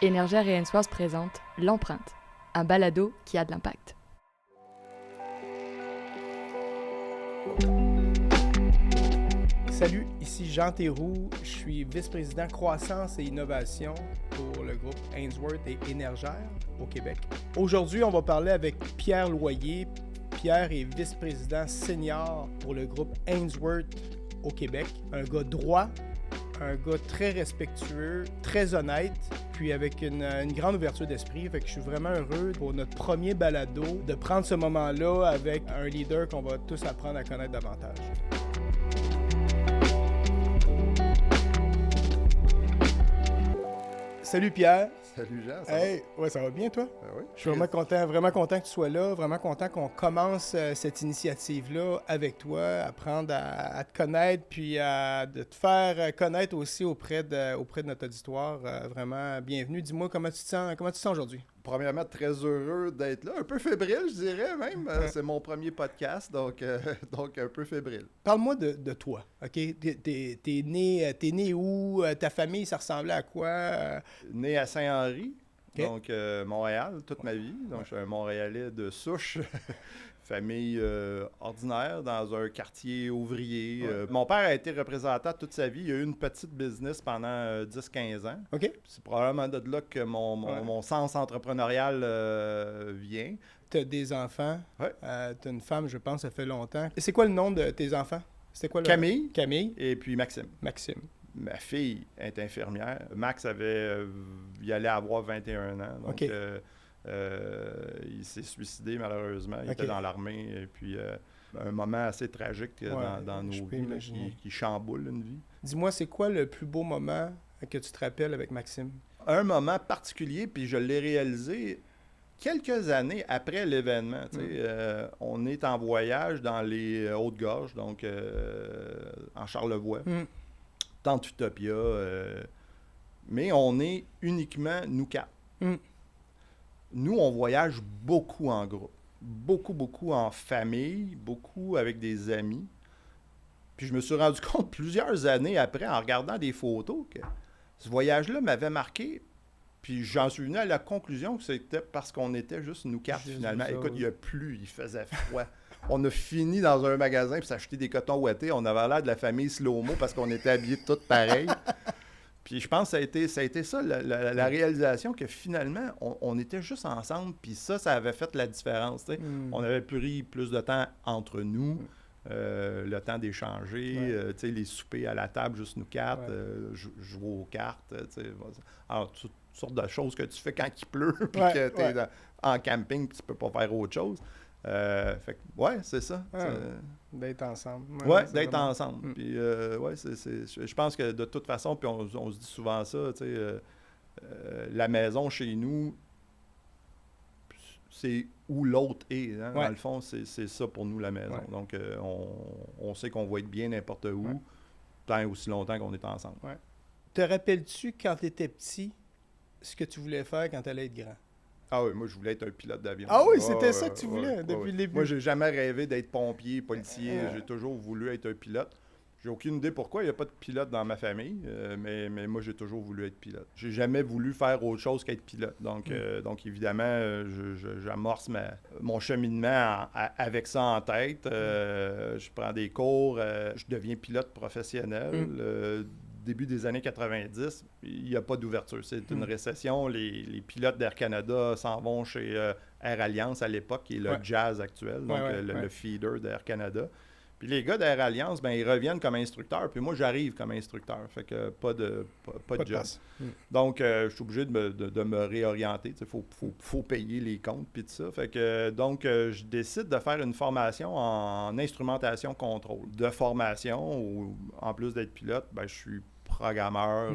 Énergère et Ainsworth présente L'Empreinte, un balado qui a de l'impact. Salut, ici Jean Théroux, je suis vice-président croissance et innovation pour le groupe Ainsworth et Énergère au Québec. Aujourd'hui, on va parler avec Pierre Loyer. Pierre est vice-président senior pour le groupe Ainsworth au Québec. Un gars droit, un gars très respectueux, très honnête, puis avec une grande ouverture d'esprit. Fait que je suis vraiment heureux pour notre premier balado de prendre ce moment-là avec un leader qu'on va tous apprendre à connaître davantage. Salut Pierre. Salut Jean, ça Hey, ouais, ça va bien toi? va? Oui. Je suis vraiment content que tu sois là, vraiment content qu'on commence cette initiative-là avec toi, apprendre à te connaître, puis de te faire connaître aussi auprès de notre auditoire. Vraiment, bienvenue. Dis-moi comment tu te sens aujourd'hui? Premièrement, très heureux d'être là. Un peu fébrile, je dirais même. C'est mon premier podcast, donc un peu fébrile. Parle-moi de toi, OK? T'es né où? Ta famille, ça ressemblait à quoi? Né à Saint-Henri, OK. donc Montréal, toute ma vie. Donc, je suis un Montréalais de souche. Famille ordinaire dans un quartier ouvrier. Ouais. Mon père a été représentant toute sa vie. Il a eu une petite business pendant 10-15 ans. OK? C'est probablement de là que mon sens entrepreneurial vient. T'as des enfants. Ouais. T'as une femme, je pense, ça fait longtemps. C'est quoi le nom de tes enfants? C'était quoi le... Camille Camille. et puis Maxime. Maxime. Ma fille est infirmière. Max il allait avoir 21 ans. Donc, OK. il s'est suicidé malheureusement. Il OK. était dans l'armée. Et puis, un moment assez tragique dans je nos peux vies, là, imaginer. qui chamboule une vie. Dis-moi, c'est quoi le plus beau moment que tu te rappelles avec Maxime? Un moment particulier, puis je l'ai réalisé quelques années après l'événement. Tu sais, on est en voyage dans les Hautes-Gorges, donc en Charlevoix. Tante Utopia, mais on est uniquement nous quatre. Nous, on voyage beaucoup en groupe, beaucoup en famille, beaucoup avec des amis. Puis je me suis rendu compte plusieurs années après, en regardant des photos, que ce voyage-là m'avait marqué. Puis j'en suis venu à la conclusion que c'était parce qu'on était juste nous quatre, Juste finalement. vous Écoute, autres. il a plu, il faisait froid. On a fini dans un magasin puis s'acheter des cotons ouatés. On avait l'air de la famille Slow-Mo parce qu'on était habillés tous pareils. Puis je pense que ça a été ça, la réalisation que finalement, on était juste ensemble. Puis ça avait fait la différence. Tu sais. On avait pris plus de temps entre nous, le temps d'échanger, tu sais, les soupers à la table, juste nous quatre, jouer aux cartes. Tu sais. Alors, toutes sortes de choses que tu fais quand il pleut, puis que tu es en camping, puis tu peux pas faire autre chose. Fait que, ouais, c'est ça. D'être ensemble. Ouais, c'est d'être vraiment... ensemble. Puis, ouais, je pense que de toute façon, puis on se dit souvent ça, tu sais, la maison chez nous, c'est où l'autre est. Hein? Ouais. Dans le fond, c'est ça pour nous, la maison. Ouais. Donc, on sait qu'on va être bien n'importe où, tant et aussi longtemps qu'on est ensemble. Ouais. Te rappelles-tu, quand tu étais petit, ce que tu voulais faire quand tu allais être grand? Ah oui, moi, je voulais être un pilote d'avion. Ah oui, c'était ça que tu voulais depuis ouais. le début? Moi, j'ai jamais rêvé d'être pompier, policier. Ouais. J'ai toujours voulu être un pilote. J'ai aucune idée pourquoi. Il n'y a pas de pilote dans ma famille, mais moi, j'ai toujours voulu être pilote. J'ai jamais voulu faire autre chose qu'être pilote. Donc évidemment, j'amorce mon cheminement avec ça en tête. Je prends des cours. Je deviens pilote professionnel. Début des années 90, il n'y a pas d'ouverture. C'est une récession. Les pilotes d'Air Canada s'en vont chez Air Alliance à l'époque, qui est le Jazz actuel, donc le feeder d'Air Canada. Puis les gars d'Air Alliance, ben, ils reviennent comme instructeurs. Puis moi, j'arrive comme instructeur. Fait que pas de job. Donc, je suis obligé de me réorienter. Il faut payer les comptes puis tout ça. Fait que, donc, je décide de faire une formation en instrumentation contrôle. De formation, où, en plus d'être pilote, ben, je suis programmeur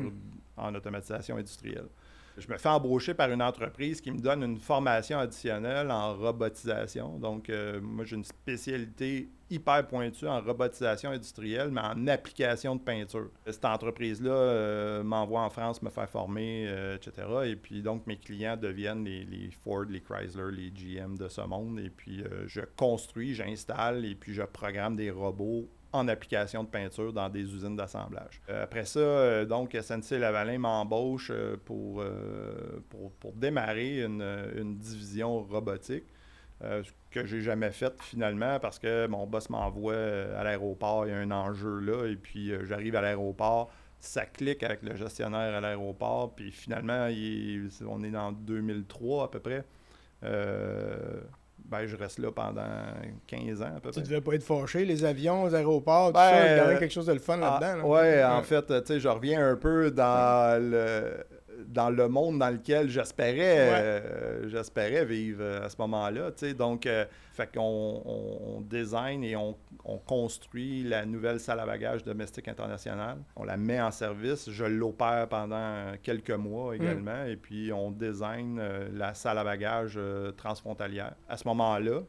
en automatisation industrielle. Je me fais embaucher par une entreprise qui me donne une formation additionnelle en robotisation. Donc, moi, j'ai une spécialité hyper pointue en robotisation industrielle, mais en application de peinture. Cette entreprise-là m'envoie en France me faire former, etc. Et puis, donc, mes clients deviennent les Ford, les Chrysler, les GM de ce monde. Et puis, je construis, j'installe et puis je programme des robots en application de peinture dans des usines d'assemblage. Après ça, donc, SNC-Lavalin m'embauche pour démarrer une division robotique que j'ai jamais faite finalement parce que mon boss m'envoie à l'aéroport, il y a un enjeu là, et puis j'arrive à l'aéroport, ça clique avec le gestionnaire à l'aéroport, puis finalement, on est dans 2003 à peu près. Je reste là pendant 15 ans à peu près. Tu devais pas être fâché, les avions, les aéroports, tout ça, il y a quand même quelque chose de le fun là-dedans. Oui, en fait, tu sais, je reviens un peu dans le monde dans lequel j'espérais vivre à ce moment-là, tu sais. Donc, fait qu'on design et on construit la nouvelle salle à bagages domestique internationale. On la met en service. Je l'opère pendant quelques mois également. Et puis, on design la salle à bagages transfrontalière. À ce moment-là,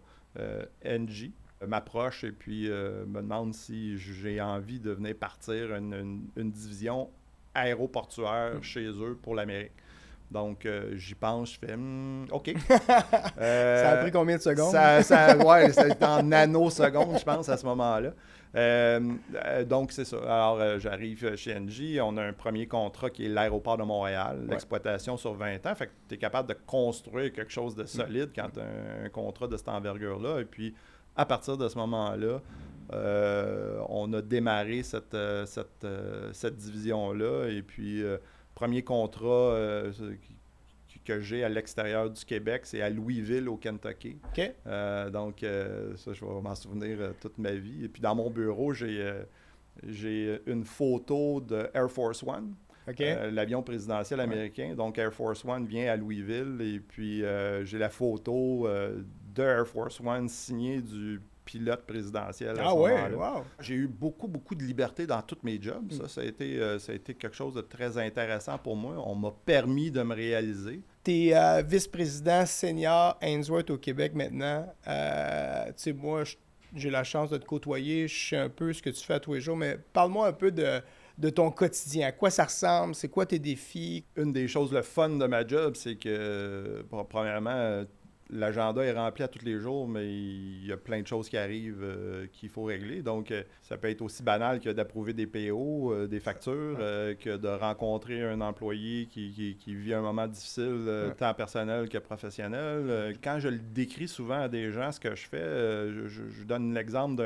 Engie m'approche et puis me demande si j'ai envie de venir partir une division aéroportuaire chez eux pour l'Amérique. Donc, j'y pense, je fais OK. Ça a pris combien de secondes? Oui, c'est en nanosecondes, je pense, à ce moment-là. Donc, c'est ça. Alors, j'arrive chez Engie. On a un premier contrat qui est l'aéroport de Montréal, l'exploitation sur 20 ans. Fait que tu es capable de construire quelque chose de solide quand tu as un contrat de cette envergure-là. Et puis, à partir de ce moment-là, on a démarré cette division-là. Et puis, premier contrat que j'ai à l'extérieur du Québec, c'est à Louisville, au Kentucky. OK. Donc, ça, je vais m'en souvenir toute ma vie. Et puis, dans mon bureau, j'ai une photo de Air Force One, l'avion présidentiel américain. Donc, Air Force One vient à Louisville. Et puis, j'ai la photo de Air Force One signée du pilote présidentiel à ce moment-là. Wow. J'ai eu beaucoup de liberté dans tous mes jobs. Ça a été quelque chose de très intéressant pour moi. On m'a permis de me réaliser. Tu es vice-président senior Ainsworth au Québec maintenant. Tu sais, moi, j'ai la chance de te côtoyer. Je sais un peu ce que tu fais à tous les jours, mais parle-moi un peu de ton quotidien. À quoi ça ressemble? C'est quoi tes défis? Une des choses le fun de ma job, c'est que, premièrement, l'agenda est rempli à tous les jours, mais il y a plein de choses qui arrivent qu'il faut régler. Donc, ça peut être aussi banal que d'approuver des PO, des factures, que de rencontrer un employé qui vit un moment difficile, tant personnel que professionnel. Quand je le décris souvent à des gens, ce que je fais, je donne l'exemple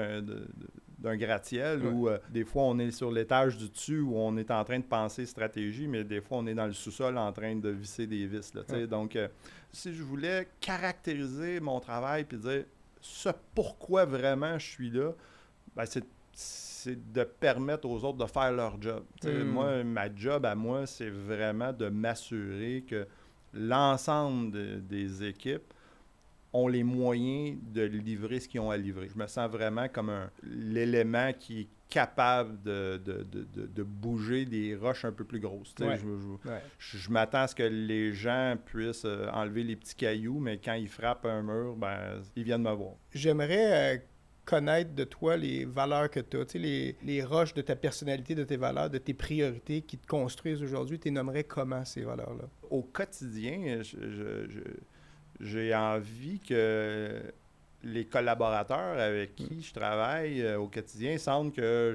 d'un gratte-ciel où des fois on est sur l'étage du dessus où on est en train de penser stratégie, mais des fois on est dans le sous-sol en train de visser des vis. Là, donc, si je voulais caractériser mon travail puis dire ce pourquoi vraiment je suis là, ben c'est de permettre aux autres de faire leur job. Moi, ma job à moi, c'est vraiment de m'assurer que l'ensemble des équipes ont les moyens de livrer ce qu'ils ont à livrer. Je me sens vraiment comme l'élément qui est capable de bouger des roches un peu plus grosses. Je m'attends à ce que les gens puissent enlever les petits cailloux, mais quand ils frappent un mur, ben ils viennent me voir. J'aimerais connaître de toi les valeurs que tu as, les roches de ta personnalité, de tes valeurs, de tes priorités qui te construisent aujourd'hui. Tu les nommerais comment, ces valeurs-là? Au quotidien, j'ai envie que les collaborateurs avec qui je travaille au quotidien sentent que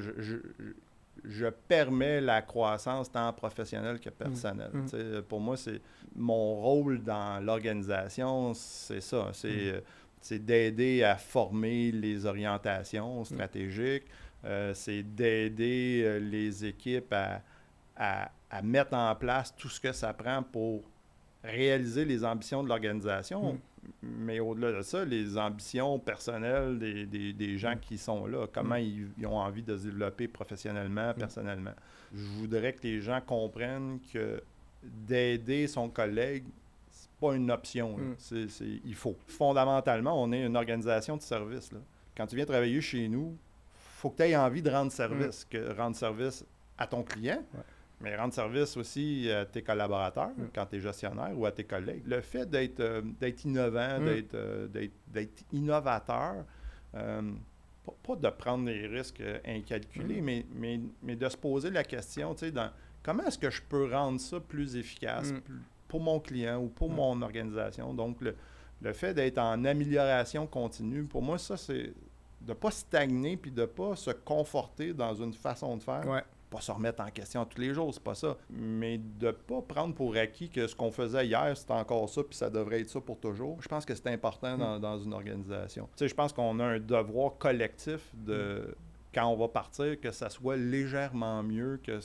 je permets la croissance tant professionnelle que personnelle. Pour moi, c'est mon rôle dans l'organisation, c'est ça. C'est d'aider à former les orientations stratégiques. C'est d'aider les équipes à mettre en place tout ce que ça prend pour réaliser les ambitions de l'organisation, mais au-delà de ça, les ambitions personnelles des gens qui sont là, comment ils ont envie de se développer professionnellement, personnellement. Je voudrais que les gens comprennent que d'aider son collègue, c'est pas une option. Il faut. Fondamentalement, on est une organisation de service. Là. Quand tu viens travailler chez nous, il faut que tu aies envie de rendre service, rendre service à ton client, mais rendre service aussi à tes collaborateurs, quand tu es gestionnaire, ou à tes collègues. Le fait d'être innovant, d'être innovateur, pas de prendre des risques incalculés, mais de se poser la question, comment est-ce que je peux rendre ça plus efficace pour mon client ou pour mon organisation? Donc, le fait d'être en amélioration continue, pour moi, ça, c'est de pas stagner puis de pas se conforter dans une façon de faire. Ouais. Pas se remettre en question tous les jours, c'est pas ça. Mais de pas prendre pour acquis que ce qu'on faisait hier, c'est encore ça, puis ça devrait être ça pour toujours. Je pense que c'est important dans une organisation. Tu sais, je pense qu'on a un devoir collectif de, quand on va partir, que ça soit légèrement mieux que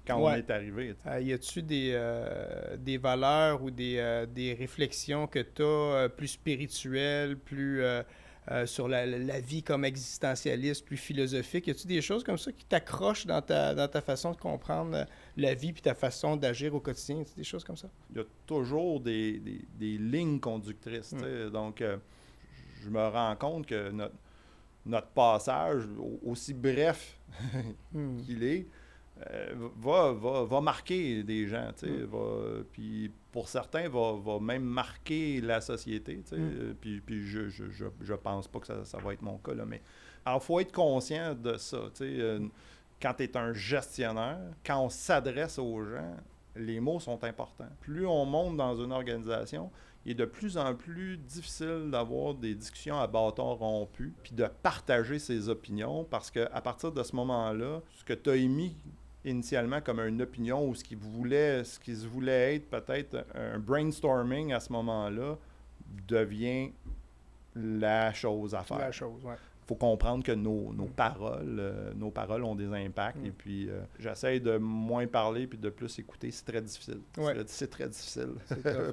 quand on est arrivé. Y a-tu des valeurs ou des réflexions que tu as plus spirituelles, plus sur la vie comme existentialiste, plus philosophique? Y a-tu des choses comme ça qui t'accrochent dans ta façon de comprendre la vie puis ta façon d'agir au quotidien? Y a-tu des choses comme ça? Il y a toujours des lignes conductrices. Donc, je me rends compte que notre passage, aussi bref qu'il est, va marquer des gens, puis pour certains, va même marquer la société, puis je pense pas que ça va être mon cas, là, mais alors, il faut être conscient de ça, quand tu es un gestionnaire, quand on s'adresse aux gens, les mots sont importants. Plus on monte dans une organisation, il est de plus en plus difficile d'avoir des discussions à bâton rompu, puis de partager ses opinions, parce qu'à partir de ce moment-là, ce que tu as émis initialement comme une opinion ou ce qui se voulait être peut-être un brainstorming à ce moment-là devient la chose à faire. La chose, oui. Il faut comprendre que nos paroles ont des impacts. Et puis, j'essaie de moins parler puis de plus écouter. C'est très difficile. Ouais. C'est très difficile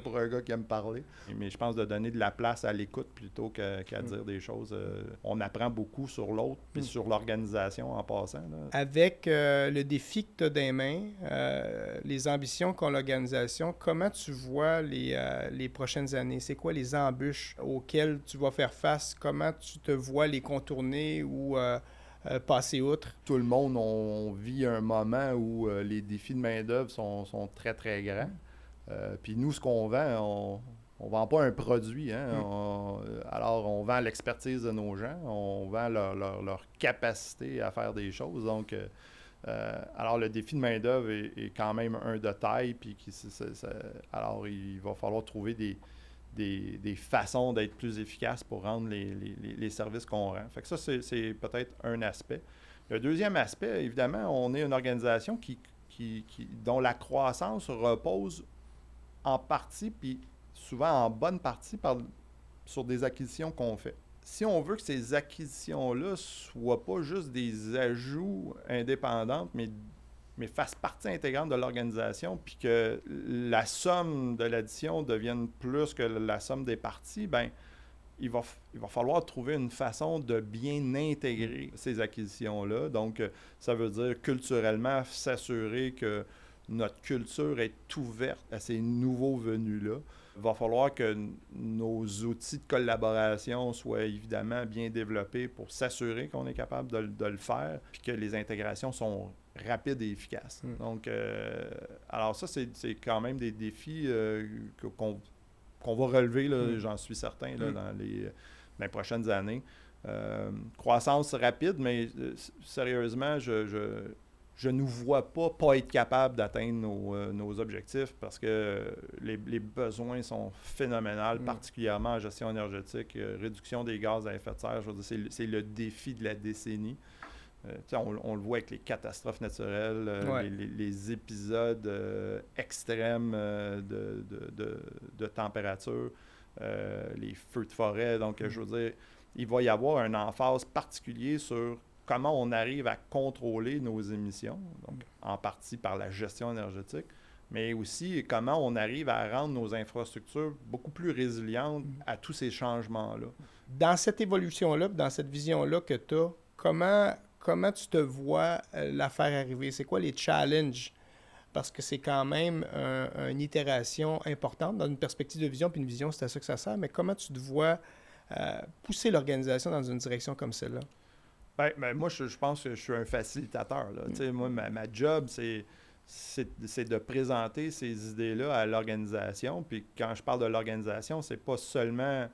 pour un gars qui aime parler. Mais je pense de donner de la place à l'écoute plutôt qu'à dire des choses. On apprend beaucoup sur l'autre puis sur l'organisation en passant. Là. Avec le défi que tu as dans les mains, les ambitions qu'ont l'organisation, comment tu vois les prochaines années? C'est quoi les embûches auxquelles tu vas faire face? Comment tu te vois les contourner ou passer outre? Tout le monde, on vit un moment où les défis de main-d'œuvre sont très, très grands. Puis nous, ce qu'on vend, on vend pas un produit. Alors, on vend l'expertise de nos gens, on vend leur capacité à faire des choses. Donc, alors, le défi de main-d'œuvre est quand même un de taille. Puis alors, il va falloir trouver des façons d'être plus efficaces pour rendre les services qu'on rend. Fait que ça, c'est peut-être un aspect. Le deuxième aspect, évidemment, on est une organisation dont la croissance repose en partie, puis souvent en bonne partie, sur des acquisitions qu'on fait. Si on veut que ces acquisitions-là ne soient pas juste des ajouts indépendants, mais fasse partie intégrante de l'organisation, puis que la somme de l'addition devienne plus que la somme des parties, bien, il va falloir trouver une façon de bien intégrer ces acquisitions-là. Donc, ça veut dire culturellement s'assurer que notre culture est ouverte à ces nouveaux venus-là. Il va falloir que nos outils de collaboration soient évidemment bien développés pour s'assurer qu'on est capable de le faire, puis que les intégrations sont rapides et efficaces. Donc, alors ça, c'est quand même des défis qu'on va relever, là, j'en suis certain, là, dans les prochaines années. Croissance rapide, mais sérieusement, je nous vois pas être capable d'atteindre nos objectifs parce que les besoins sont phénoménaux, particulièrement en gestion énergétique, réduction des gaz à effet de serre. Je veux dire, c'est le défi de la décennie. On le voit avec les catastrophes naturelles, les épisodes extrêmes de température, les feux de forêt. Donc, je veux dire, il va y avoir un emphase particulier sur comment on arrive à contrôler nos émissions, donc en partie par la gestion énergétique, mais aussi comment on arrive à rendre nos infrastructures beaucoup plus résilientes à tous ces changements-là. Dans cette évolution-là, dans cette vision-là que tu as, comment tu te vois la faire arriver? C'est quoi les challenges? Parce que c'est quand même une itération importante dans une perspective de vision, puis une vision, c'est à ça que ça sert, mais comment tu te vois pousser l'organisation dans une direction comme celle-là? Ben, moi, je pense que je suis un facilitateur. Là. Moi, ma job, c'est de présenter ces idées-là à l'organisation. Puis quand je parle de l'organisation, c'est pas seulement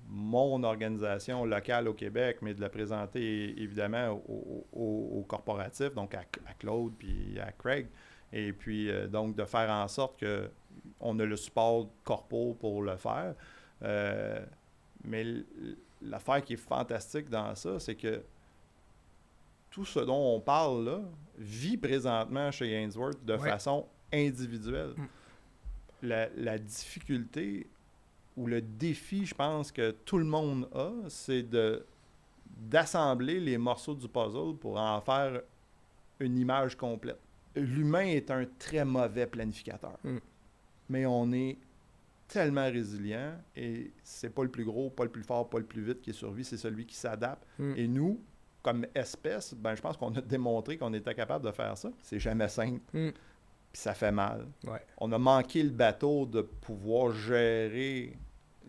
mon organisation locale au Québec, mais de la présenter évidemment au corporatif, donc à Claude puis à Craig. Et puis, donc, de faire en sorte qu'on a le support corpo pour le faire. Mais l'affaire qui est fantastique dans ça, c'est que tout ce dont on parle là vit présentement chez Ainsworth de façon individuelle. La difficulté ou le défi, je pense, que tout le monde a, c'est d'assembler les morceaux du puzzle pour en faire une image complète. L'humain est un très mauvais planificateur. Mais on est tellement résilient et c'est pas le plus gros, pas le plus fort, pas le plus vite qui survit, c'est celui qui s'adapte. Et nous, comme espèce, je pense qu'on a démontré qu'on était capable de faire ça. C'est jamais simple. Puis ça fait mal. On a manqué le bateau de pouvoir gérer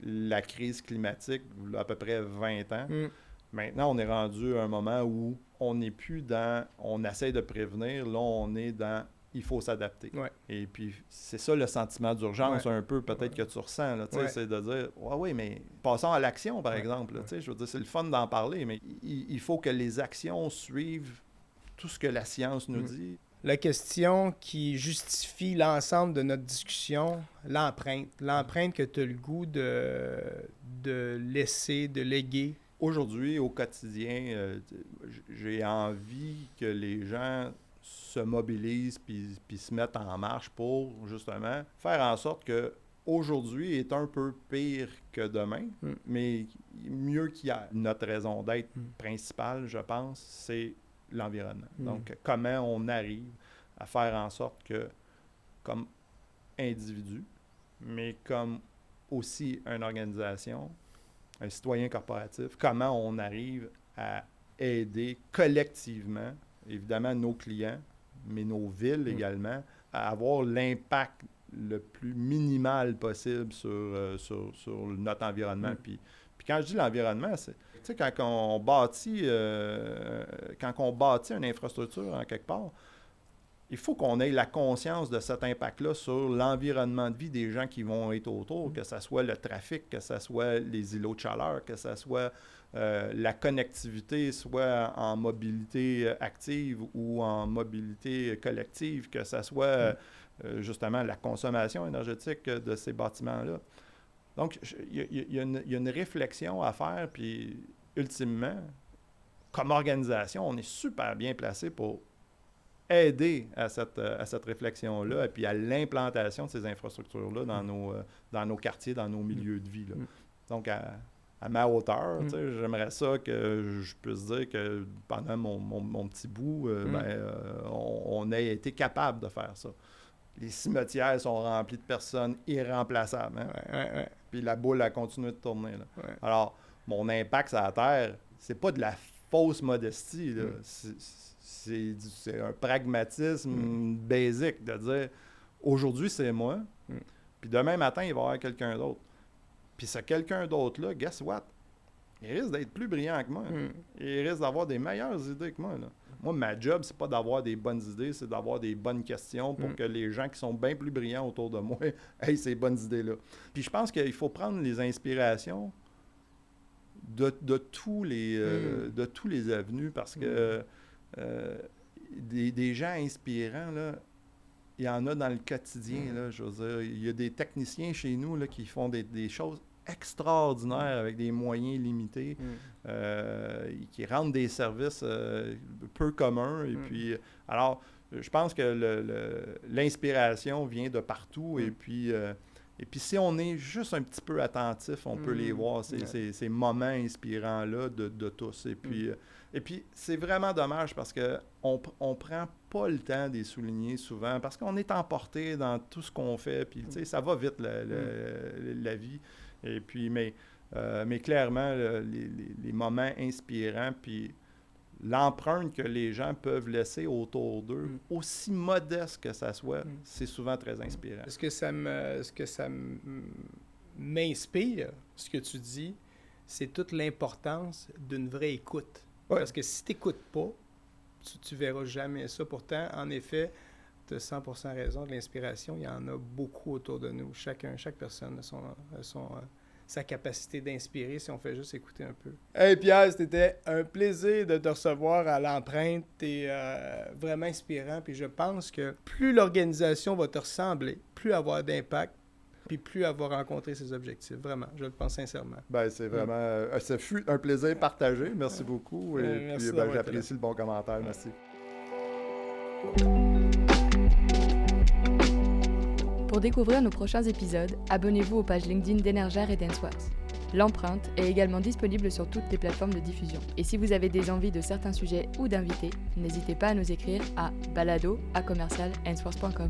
la crise climatique il y a à peu près 20 ans. Maintenant, on est rendu à un moment où on n'est plus dans « on essaie de prévenir », là, on est dans « il faut s'adapter ». Et puis, c'est ça le sentiment d'urgence un peu, peut-être que tu ressens, là, c'est de dire « oui, mais passons à l'action, par exemple. Là, je veux dire, c'est le fun d'en parler, mais il faut que les actions suivent tout ce que la science nous dit. La question qui justifie l'ensemble de notre discussion, l'empreinte. L'empreinte que tu as le goût de laisser, de léguer. Aujourd'hui, au quotidien, j'ai envie que les gens se mobilisent puis se mettent en marche pour, justement, faire en sorte que aujourd'hui est un peu pire que demain, mais mieux qu'hier. Notre raison d'être principale, je pense, c'est l'environnement. Donc, comment on arrive à faire en sorte que, comme individu, mais comme aussi une organisation, un citoyen corporatif, comment on arrive à aider collectivement, évidemment nos clients, mais nos villes également, à avoir l'impact le plus minimal possible sur notre environnement. Puis quand je dis l'environnement, c'est, tu sais, quand on bâtit une infrastructure en quelque part, il faut qu'on ait la conscience de cet impact-là sur l'environnement de vie des gens qui vont être autour, que ce soit le trafic, que ce soit les îlots de chaleur, que ce soit la connectivité, soit en mobilité active ou en mobilité collective, que ce soit justement la consommation énergétique de ces bâtiments-là. Donc, il y a une réflexion à faire, puis ultimement, comme organisation, on est super bien placé pour aider à cette réflexion-là et puis à l'implantation de ces infrastructures-là dans nos quartiers, dans nos milieux de vie. Là. Donc, à ma hauteur, j'aimerais ça que je puisse dire que pendant mon petit bout, on ait été capable de faire ça. Les cimetières sont remplis de personnes irremplaçables. Hein? Puis la boule a continué de tourner. Là. Alors, mon impact sur la Terre, c'est pas de la fausse modestie. Là. C'est un pragmatisme basique de dire aujourd'hui, c'est moi, puis demain matin, il va y avoir quelqu'un d'autre. Puis ce quelqu'un d'autre-là, guess what? Il risque d'être plus brillant que moi. Il risque d'avoir des meilleures idées que moi. Là. Moi, ma job, c'est pas d'avoir des bonnes idées, c'est d'avoir des bonnes questions pour que les gens qui sont bien plus brillants autour de moi aient ces bonnes idées-là. Puis je pense qu'il faut prendre les inspirations de tous les avenues parce que des gens inspirants, là, il y en a dans le quotidien. Là, je veux dire, il y a des techniciens chez nous là, qui font des choses extraordinaires avec des moyens limités, qui rendent des services peu communs. Et puis, alors, je pense que l'inspiration vient de partout. Et puis, si on est juste un petit peu attentif, on peut les voir, ces moments inspirants-là de tous. Et puis, c'est vraiment dommage parce qu'on ne prend pas le temps de les souligner souvent parce qu'on est emporté dans tout ce qu'on fait. Puis, tu sais, ça va vite, la vie. Et puis, mais clairement, les moments inspirants, puis l'empreinte que les gens peuvent laisser autour d'eux, aussi modeste que ça soit, c'est souvent très inspirant. Ce que ça m'inspire, ce que tu dis, c'est toute l'importance d'une vraie écoute. Parce que si tu n'écoutes pas, tu ne verras jamais ça. Pourtant, en effet, tu as 100% raison, de l'inspiration, il y en a beaucoup autour de nous. Chaque personne a sa capacité d'inspirer si on fait juste écouter un peu. Hey Pierre, c'était un plaisir de te recevoir à l'empreinte. Tu es vraiment inspirant. Puis je pense que plus l'organisation va te ressembler, plus avoir d'impact, puis plus elle va rencontrer ses objectifs. Vraiment, je le pense sincèrement. Ben, c'est vraiment... ça fut un plaisir partagé. Merci beaucoup. Et merci puis, j'apprécie le bon commentaire. Merci. Pour découvrir nos prochains épisodes, abonnez-vous aux pages LinkedIn d'Énergère et d'Ainsworth. L'empreinte est également disponible sur toutes les plateformes de diffusion. Et si vous avez des envies de certains sujets ou d'invités, n'hésitez pas à nous écrire à balado@ainsworth.com.